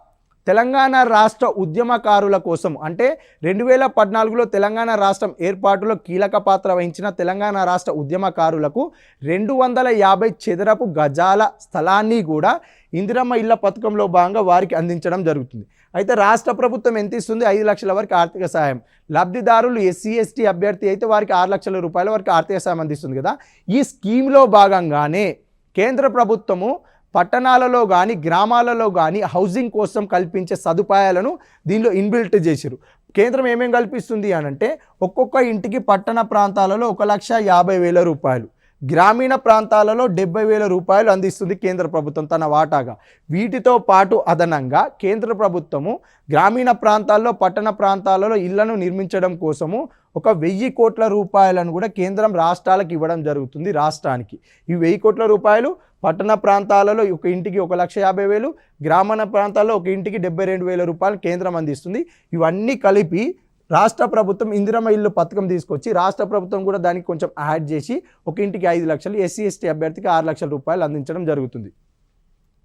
తెలంగాణ రాష్ట్ర ఉద్యమకారుల కోసం అంటే 2014లో తెలంగాణ రాష్ట్రం ఏర్పాటులో కీలక పాత్ర వహించిన తెలంగాణ రాష్ట్ర ఉద్యమకారులకు 250 చదరపు గజాల స్థలాన్ని కూడా ఇందిరమ్మ ఇళ్ల పథకంలో భాగంగా వారికి అందించడం జరుగుతుంది. అయితే రాష్ట్ర ప్రభుత్వం ఎంత ఇస్తుంది? 5 లక్షల వరకు ఆర్థిక సాయం. లబ్ధిదారులు ఎస్సీ ఎస్టీ అభ్యర్థి అయితే వారికి 6 లక్షల రూపాయల వరకు ఆర్థిక సాయం అందిస్తుంది కదా. ఈ స్కీమ్లో భాగంగానే కేంద్ర ప్రభుత్వము పట్టణాలలో కానీ గ్రామాలలో కానీ హౌసింగ్ కోసం కల్పించే సదుపాయాలను దీనిలో ఇన్బిల్ట్ చేశారు. కేంద్రం ఏమేం కల్పిస్తుంది అనంటే ఒక్కొక్క ఇంటికి పట్టణ ప్రాంతాలలో 1,50,000 రూపాయలు, గ్రామీణ ప్రాంతాలలో 70,000 రూపాయలు అందిస్తుంది కేంద్ర ప్రభుత్వం తన వాటాగా. వీటితో పాటు అదనంగా కేంద్ర ప్రభుత్వము గ్రామీణ ప్రాంతాల్లో పట్టణ ప్రాంతాలలో ఇళ్లను నిర్మించడం కోసము 1,000 కోట్ల రూపాయలను కూడా కేంద్రం రాష్ట్రాలకు ఇవ్వడం జరుగుతుంది. రాష్ట్రానికి ఈ 1,000 కోట్ల రూపాయలు పట్టణ ప్రాంతాలలో ఒక ఇంటికి 1,50,000, గ్రామీణ ప్రాంతాల్లో ఒక ఇంటికి 72,000 రూపాయలు కేంద్రం అందిస్తుంది. ఇవన్నీ కలిపి రాష్ట్ర ప్రభుత్వం ఇందిరమ్మ ఇల్లు పథకం తీసుకొచ్చి రాష్ట్ర ప్రభుత్వం కూడా దానికి కొంచెం యాడ్ చేసి ఒక ఇంటికి 5 లక్షలు, ఎస్సీ ఎస్టీ అభ్యర్థికి 6 లక్షల రూపాయలు అందించడం జరుగుతుంది.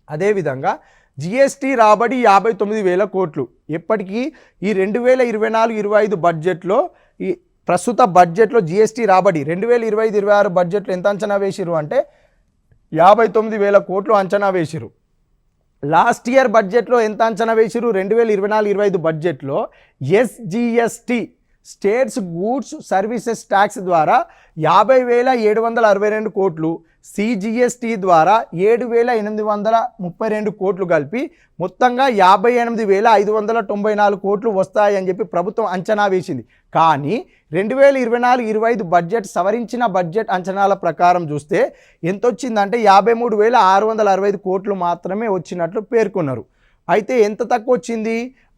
అదేవిధంగా జిఎస్టీ రాబడి 59,000 కోట్లు. ఎప్పటికీ ఈ 2024-25 బడ్జెట్లో ఈ ప్రస్తుత బడ్జెట్లో జిఎస్టీ రాబడి 2025-26 బడ్జెట్లో ఎంత అంచనా వేసిరు అంటే 59,000 కోట్లు అంచనా వేసిరు. లాస్ట్ ఇయర్ బడ్జెట్లో ఎంత అంచనా వేసిరు? 2024-25 బడ్జెట్లో SGST states goods services tax ద్వారా 50,762 కోట్లు, సిజిఎస్టీ ద్వారా 7,832 కోట్లు కలిపి మొత్తంగా 58,594 కోట్లు వస్తాయని చెప్పి ప్రభుత్వం అంచనా వేసింది. కానీ 2024-25 బడ్జెట్ సవరించిన బడ్జెట్ అంచనాల ప్రకారం చూస్తే ఎంత వచ్చిందంటే 53,665 కోట్లు మాత్రమే వచ్చినట్లు పేర్కొన్నారు. అయితే ఎంత తక్కువ వచ్చింది?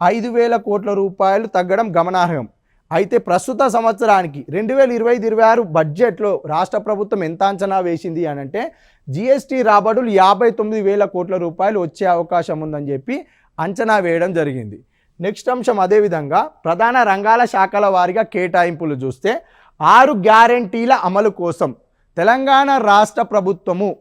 5,000 కోట్ల రూపాయలు తగ్గడం గమనార్హం. అయితే ప్రస్తుత సంవత్సరానికి 2025-26 బడ్జెట్లో రాష్ట్ర ప్రభుత్వం ఎంత అంచనా వేసింది అని అంటే జిఎస్టీ రాబడులు 59,000 కోట్ల రూపాయలు వచ్చే అవకాశం ఉందని చెప్పి అంచనా వేయడం జరిగింది. నెక్స్ట్ అంశం అదేవిధంగా ప్రధాన రంగాల శాఖల వారీగా కేటాయింపులు చూస్తే 6 గ్యారెంటీల అమలు కోసం తెలంగాణ రాష్ట్ర ప్రభుత్వము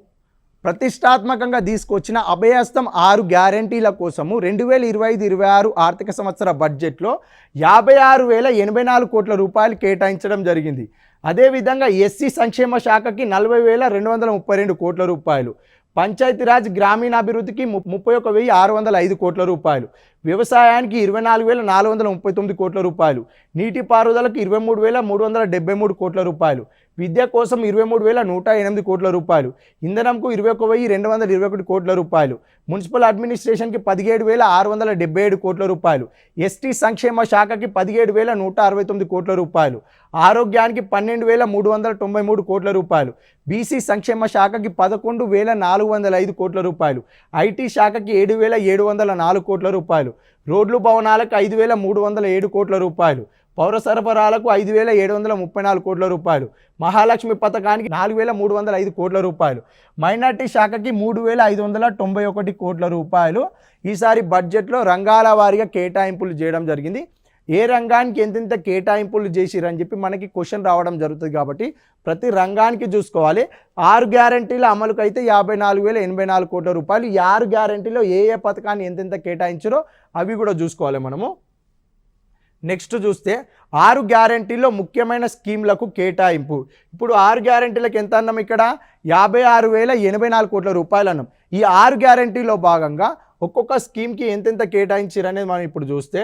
ప్రతిష్టాత్మకంగా తీసుకొచ్చిన అభయహస్తం 6 గ్యారెంటీల కోసము 2025-26 ఆర్థిక సంవత్సర బడ్జెట్లో 56,084 కోట్ల రూపాయలు కేటాయించడం జరిగింది. అదేవిధంగా ఎస్సీ సంక్షేమ శాఖకి 40,232 కోట్ల రూపాయలు, పంచాయతీరాజ్ గ్రామీణాభివృద్ధికి 31,605 కోట్ల రూపాయలు, వ్యవసాయానికి 24,439 కోట్ల రూపాయలు, నీటిపారుదలకు 23,373 కోట్ల రూపాయలు, విద్య కోసం 23,108 కోట్ల రూపాయలు, ఇంధనంకు 21,221 కోట్ల రూపాయలు, మున్సిపల్ అడ్మినిస్ట్రేషన్కి 17,677 కోట్ల రూపాయలు, ఎస్టీ సంక్షేమ శాఖకి 17,169 కోట్ల రూపాయలు, ఆరోగ్యానికి 12,393 కోట్ల రూపాయలు, బీసీ సంక్షేమ శాఖకి 11,405 కోట్ల రూపాయలు, ఐటీ శాఖకి 7,704 కోట్ల రూపాయలు, రోడ్లు భవనాలకు 5,307 కోట్ల రూపాయలు, పౌర సరఫరాలకు 5,734 కోట్ల రూపాయలు, మహాలక్ష్మి పథకానికి 4,305 కోట్ల రూపాయలు, మైనార్టీ శాఖకి 3,591 కోట్ల రూపాయలు ఈసారి బడ్జెట్లో రంగాల వారీగా కేటాయింపులు చేయడం జరిగింది. ఏ రంగానికి ఎంతెంత కేటాయింపులు చేసిరని చెప్పి మనకి క్వశ్చన్ రావడం జరుగుతుంది కాబట్టి ప్రతి రంగానికి చూసుకోవాలి. 6 గ్యారెంటీల అమలుకు అయితే 54,084 కోట్ల రూపాయలు. ఈ 6 గ్యారెంటీలో ఏ ఏ పథకాన్ని ఎంతెంత కేటాయించారో అవి కూడా చూసుకోవాలి మనము. నెక్స్ట్ చూస్తే 6 గ్యారెంటీల్లో ముఖ్యమైన స్కీమ్లకు కేటాయింపు. ఇప్పుడు 6 గ్యారెంటీలకు ఎంత అన్నాం? ఇక్కడ 56,084 కోట్ల రూపాయలు అన్నాం. ఈ 6 గ్యారెంటీలో భాగంగా ఒక్కొక్క స్కీమ్కి ఎంతెంత కేటాయించారు అనేది మనం ఇప్పుడు చూస్తే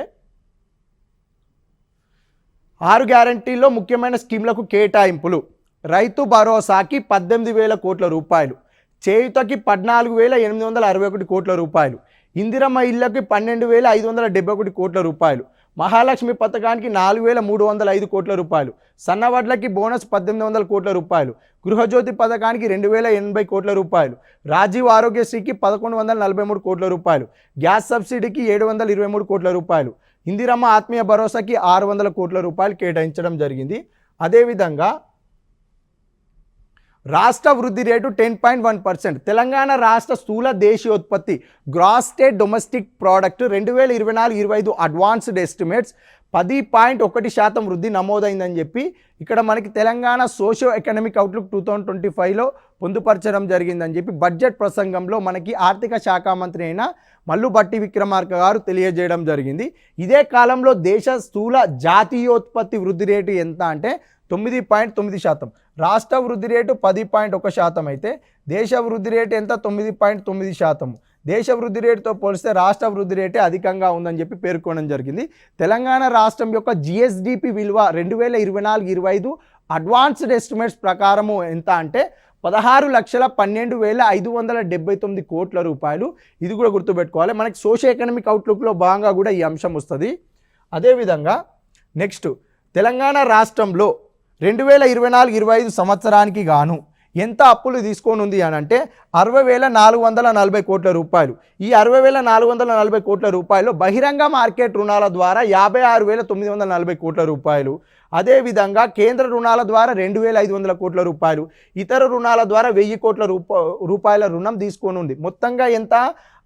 6 గ్యారంటీల్లో ముఖ్యమైన స్కీమ్లకు కేటాయింపులు. రైతు భరోసాకి 18,000 కోట్ల రూపాయలు, చేయుతకి 14,861 కోట్ల రూపాయలు, ఇందిరమ్మ ఇళ్లకి 12,571 కోట్ల రూపాయలు, మహాలక్ష్మి పథకానికి 4,305 కోట్ల రూపాయలు, సన్నవడ్లకి బోనస్ 1,800 కోట్ల రూపాయలు, గృహజ్యోతి పథకానికి 2,080 కోట్ల రూపాయలు, రాజీవ్ ఆరోగ్యశ్రీకి 1,143 కోట్ల రూపాయలు, గ్యాస్ సబ్సిడీకి 723 కోట్ల రూపాయలు, ఇందిరమ్మ ఆత్మీయ భరోసాకి 600 కోట్ల రూపాయలు కేటాయించడం జరిగింది. అదేవిధంగా రాష్ట్ర వృద్ధి రేటు 10.1%. తెలంగాణ రాష్ట్ర స్థూల దేశీయోత్పత్తి gross state domestic product 2024-25 advanced estimates 10.1% వృద్ధి నమోదైందని చెప్పి ఇక్కడ మనకి తెలంగాణ సోషియో ఎకనామిక్ అవుట్లుక్ 2025లో పొందుపరచడం జరిగిందని చెప్పి బడ్జెట్ ప్రసంగంలో మనకి ఆర్థిక శాఖ మంత్రి అయిన మల్లు భట్టి విక్రమార్క గారు తెలియజేయడం జరిగింది. ఇదే కాలంలో దేశ స్థూల జాతీయోత్పత్తి వృద్ధి రేటు ఎంత అంటే 9.9%. రాష్ట్ర వృద్ధి రేటు 10.1% అయితే దేశ వృద్ధి రేటు ఎంత 9.9%. దేశ వృద్ధి రేటుతో పోలిస్తే రాష్ట్ర వృద్ధి రేటే అధికంగా ఉందని చెప్పి పేర్కొనడం జరిగింది. తెలంగాణ రాష్ట్రం యొక్క జిఎస్డిపి విలువ 2024-25 అడ్వాన్స్డ్ ఎస్టిమేట్స్ ప్రకారము ఎంత అంటే 16,12,579 కోట్ల రూపాయలు. ఇది కూడా గుర్తుపెట్టుకోవాలి. మనకి సోషల్ ఎకనామిక్ అవుట్లుక్లో భాగంగా కూడా ఈ అంశం వస్తుంది. అదేవిధంగా నెక్స్ట్ తెలంగాణ రాష్ట్రంలో 2024-25 సంవత్సరానికి గాను ఎంత అప్పులు తీసుకొని ఉంది అని అంటే 60,440 కోట్ల రూపాయలు. ఈ 60,440 కోట్ల రూపాయలు బహిరంగ మార్కెట్ రుణాల ద్వారా 56,940 కోట్ల రూపాయలు, అదేవిధంగా కేంద్ర రుణాల ద్వారా 2,500 కోట్ల రూపాయలు, ఇతర రుణాల ద్వారా 1,000 కోట్ల రూపాయల రుణం తీసుకొని ఉంది. మొత్తంగా ఎంత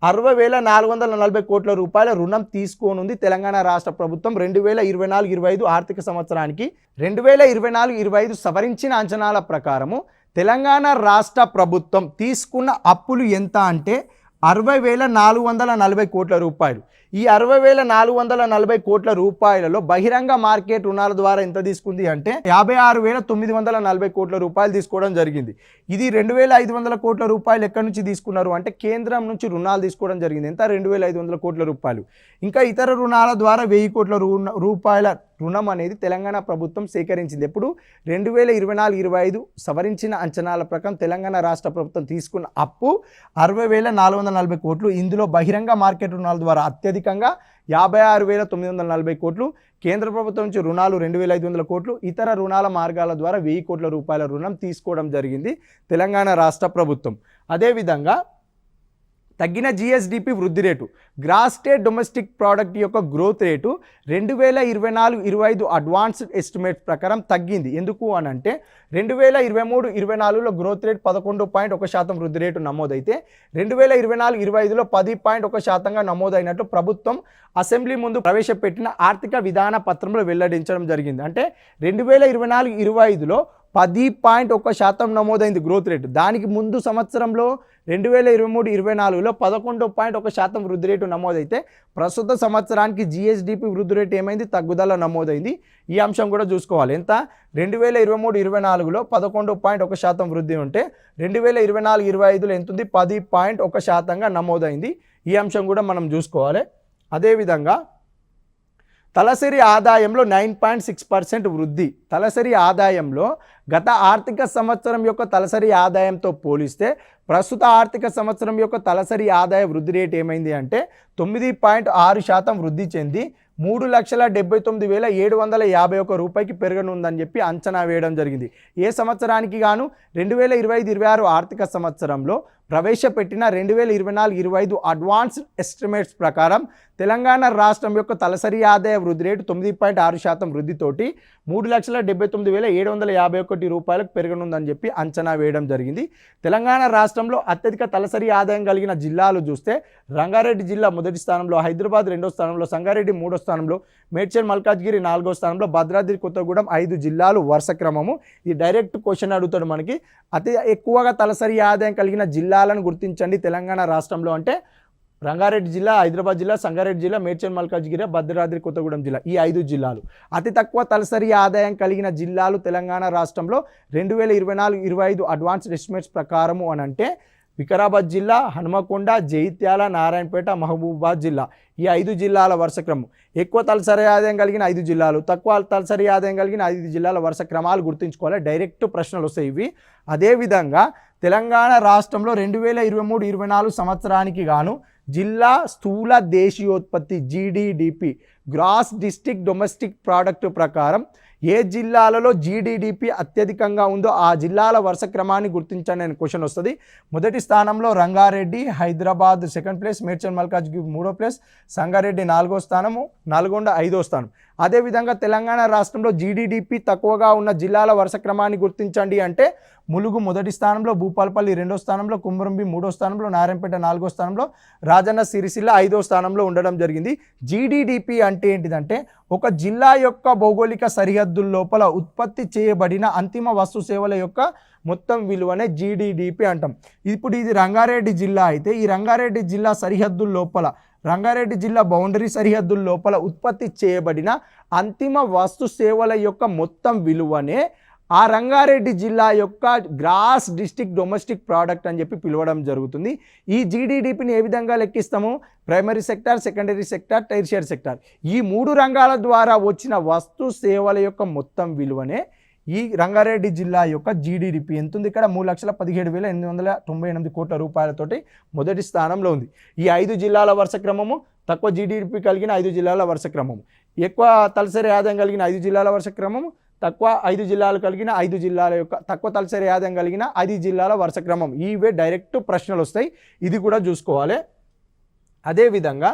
60,440 కోట్ల రూపాయల రుణం తీసుకోనుంది తెలంగాణ రాష్ట్ర ప్రభుత్వం 2024-25 ఆర్థిక సంవత్సరానికి. 2024-25 సవరించిన అంచనాల ప్రకారము తెలంగాణ రాష్ట్ర ప్రభుత్వం తీసుకున్న అప్పులు ఎంత అంటే 60,440 కోట్ల రూపాయలు. ఈ 60,440 కోట్ల రూపాయలలో బహిరంగ మార్కెట్ రుణాల ద్వారా ఎంత తీసుకుంది అంటే 56,940 కోట్ల రూపాయలు తీసుకోవడం జరిగింది. ఇది 2,500 కోట్ల రూపాయలు ఎక్కడి నుంచి తీసుకున్నారు అంటే కేంద్రం నుంచి రుణాలు తీసుకోవడం జరిగింది. ఎంత 2,500 కోట్ల రూపాయలు. ఇంకా ఇతర రుణాల ద్వారా 1,000 కోట్ల రూపాయల రుణం అనేది తెలంగాణ ప్రభుత్వం సేకరించింది. ఎప్పుడు 2024-25 సవరించిన అంచనాల ప్రకారం తెలంగాణ రాష్ట్ర ప్రభుత్వం తీసుకున్న అప్పు 60,440 కోట్లు. ఇందులో బహిరంగ మార్కెట్ రుణాల ద్వారా అత్యధికంగా 56,940 కోట్లు, కేంద్ర ప్రభుత్వం నుంచి రుణాలు 2,500 కోట్లు, ఇతర రుణాల మార్గాల ద్వారా 1,000 కోట్ల రూపాయల రుణం తీసుకోవడం జరిగింది తెలంగాణ రాష్ట్ర ప్రభుత్వం. అదేవిధంగా తగ్గిన జిఎస్డిపి వృద్ధి rate gross state domestic product యొక్క గ్రోత్ రేటు 2024-25 అడ్వాన్స్డ్ ఎస్టిమేట్స్ ప్రకారం తగ్గింది. ఎందుకు అని అంటే 2023-24లో గ్రోత్ రేట్ 11.1% వృద్ధి రేటు నమోదైతే 2024-25లో 10.1%గా నమోదైనట్లు ప్రభుత్వం అసెంబ్లీ ముందు ప్రవేశపెట్టిన ఆర్థిక విధాన పత్రంలో వెల్లడించడం జరిగింది. అంటే 2024-25లో 10.1% నమోదైంది గ్రోత్ రేటు. దానికి ముందు సంవత్సరంలో 2023-24లో 11.1% వృద్ధి రేటు నమోదైతే ప్రస్తుత సంవత్సరానికి జిఎస్డిపి వృద్ధి రేటు ఏమైంది, తగ్గుదల నమోదైంది. ఈ అంశం కూడా చూసుకోవాలి. ఎంత 2023-24లో 11.1% వృద్ధి ఉంటే 2024-25లో ఎంత ఉంది, 10.1%గా నమోదైంది. ఈ అంశం కూడా మనం చూసుకోవాలి. అదేవిధంగా తలసరి ఆదాయంలో 9.6% వృద్ధి. తలసరి ఆదాయంలో గత ఆర్థిక సంవత్సరం యొక్క తలసరి ఆదాయంతో పోలిస్తే ప్రస్తుత ఆర్థిక సంవత్సరం యొక్క తలసరి ఆదాయ వృద్ధి రేటు ఏమైంది అంటే 9.6% వృద్ధి చెంది 3,79,751 రూపాయకి పెరగనుందని చెప్పి అంచనా వేయడం జరిగింది. ఏ సంవత్సరానికి గాను 2025-26 ఆర్థిక సంవత్సరంలో ప్రవేశపెట్టిన 2024-25 అడ్వాన్స్డ్ ఎస్టిమేట్స్ ప్రకారం తెలంగాణ రాష్ట్రం యొక్క తలసరి ఆదాయ వృద్ధి రేటు 9.6% వృద్ధితోటి 3,79,751 రూపాయలకు పెరగనుందని చెప్పి అంచనా వేయడం జరిగింది. తెలంగాణ రాష్ట్రంలో అత్యధిక తలసరి ఆదాయం కలిగిన జిల్లాలు చూస్తే రంగారెడ్డి జిల్లా మొదటి స్థానంలో, హైదరాబాద్ రెండో స్థానంలో, సంగారెడ్డి మూడో స్థానంలో, మేడ్చల్ మల్కాజ్గిరి నాలుగో స్థానంలో, భద్రాద్రి కొత్తగూడెం 5 జిల్లాలు వరుస క్రమము. ఈ డైరెక్ట్ క్వశ్చన్ అడుగుతాడు మనకి. అతి ఎక్కువగా తలసరి ఆదాయం కలిగిన జిల్లాలను గుర్తించండి తెలంగాణ రాష్ట్రంలో అంటే రంగారెడ్డి జిల్లా, హైదరాబాద్ జిల్లా, సంగారెడ్డి జిల్లా, మేడ్చల్ మల్కాజ్గిరి, భద్రాద్రి కొత్తగూడెం జిల్లా, ఈ 5 జిల్లాలు. అతి తక్కువ తలసరి ఆదాయం కలిగిన జిల్లాలు తెలంగాణ రాష్ట్రంలో 2024-25 అడ్వాన్స్డ్ ఎస్టిమేట్స్ ప్రకారము అని అంటే వికారాబాద్ జిల్లా, హనుమకొండ, జగిత్యాల, నారాయణపేట, మహబూబాబాద్ జిల్లా. ఈ 5 జిల్లాల వరుస క్రమం. ఎక్కువ తలసరి ఆదాయం కలిగిన 5 జిల్లాలు, తక్కువ తలసరి ఆదాయం కలిగిన 5 జిల్లాల వరుస క్రమాలు గుర్తుంచుకోవాలి. డైరెక్ట్ ప్రశ్నలు వస్తాయి ఇవి. అదేవిధంగా తెలంగాణ రాష్ట్రంలో 2023-24 సంవత్సరానికి గాను జిల్లా స్థూల దేశీయోత్పత్తి GDDP gross district domestic product ప్రకారం ఏ జిల్లాలలో జీడిడిపి అత్యధికంగా ఉందో ఆ జిల్లాల వరుస క్రమాన్ని గుర్తించండి అని క్వశ్చన్ వస్తుంది. మొదటి స్థానంలో రంగారెడ్డి, హైదరాబాద్ సెకండ్ ప్లేస్, మేడ్చల్ మల్కాజ్గిరి 3వ ప్లేస్, సంగారెడ్డి 4వ స్థానము, నల్గొండ 5వ స్థానం. అదేవిధంగా తెలంగాణ రాష్ట్రంలో జీడిడిపి తక్కువగా ఉన్న జిల్లాల వరుస క్రమాన్ని గుర్తించండి అంటే ములుగు మొదటి స్థానంలో, భూపాలపల్లి 2వ స్థానంలో, కుమ్రంభీం 3వ స్థానంలో, నారాయణపేట 4వ స్థానంలో, రాజన్న సిరిసిల్ల 5వ స్థానంలో ఉండడం జరిగింది. జీడిడిపి అంటే ఏంటిదంటే ఒక జిల్లా యొక్క భౌగోళిక సరిహద్దుల లోపల ఉత్పత్తి చేయబడిన అంతిమ వస్తు సేవల యొక్క మొత్తం విలువనే జీడిడిపి అంటాం. ఇప్పుడు ఇది రంగారెడ్డి జిల్లా అయితే ఈ రంగారెడ్డి జిల్లా సరిహద్దుల లోపల, రంగారెడ్డి జిల్లా బౌండరీ సరిహద్దుల లోపల ఉత్పత్తి చేయబడిన అంతిమ వస్తు సేవల యొక్క మొత్తం విలువనే ఆ రంగారెడ్డి జిల్లా యొక్క గ్రాస్ డిస్ట్రిక్ట్ డొమెస్టిక్ ప్రోడక్ట్ అని చెప్పి పిలవడం జరుగుతుంది. ఈ జీడిడిపిని ఏ విధంగా లెక్కిస్తాము? Primary sector, secondary sector, tertiary sector, ఈ 3 రంగాల ద్వారా వచ్చిన వస్తు సేవల యొక్క మొత్తం విలువనే ఈ రంగారెడ్డి జిల్లా యొక్క జీడిడిపి ఎంత ఉంది? ఇక్కడ 3,17,898 కోట్ల రూపాయలతోటి మొదటి స్థానంలో ఉంది. ఈ 5 జిల్లాల వరుస క్రమము, తక్కువ జీడిడిపి కలిగిన 5 జిల్లాల వరుస క్రమము, ఎక్కువ తలసరి ఆదాయం కలిగిన 5 జిల్లాల వరుస క్రమము, తక్కువ 5 జిల్లాలు కలిగిన 5 జిల్లాల యొక్క తక్కువ తలసరి ఆదాయం కలిగిన 5 జిల్లాల వరుస క్రమం. ఇవే డైరెక్ట్ ప్రశ్నలు వస్తాయి, ఇది కూడా చూసుకోవాలి. అదేవిధంగా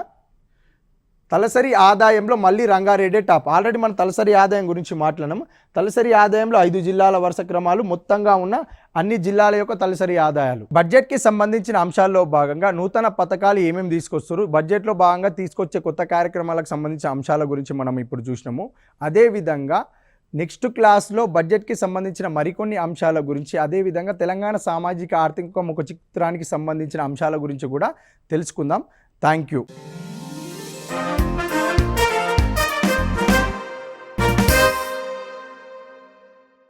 తలసరి ఆదాయంలో మళ్ళీ రంగారెడ్డి టాప్. ఆల్రెడీ మనం తలసరి ఆదాయం గురించి మాట్లాడాము. తలసరి ఆదాయంలో 5 జిల్లాల వరుస క్రమాలు, మొత్తంగా ఉన్న అన్ని జిల్లాల యొక్క తలసరి ఆదాయాలు. బడ్జెట్కి సంబంధించిన అంశాల్లో భాగంగా నూతన పథకాలు ఏమేమి తీసుకొస్తారు, బడ్జెట్లో భాగంగా తీసుకొచ్చే కొత్త కార్యక్రమాలకు సంబంధించిన అంశాల గురించి మనం ఇప్పుడు చూసినాము. అదేవిధంగా నెక్స్ట్ క్లాస్లో బడ్జెట్కి సంబంధించిన మరికొన్ని అంశాల గురించి, అదేవిధంగా తెలంగాణ సామాజిక ఆర్థిక ముఖ చిత్రానికి సంబంధించిన అంశాల గురించి కూడా తెలుసుకుందాం. Thank you.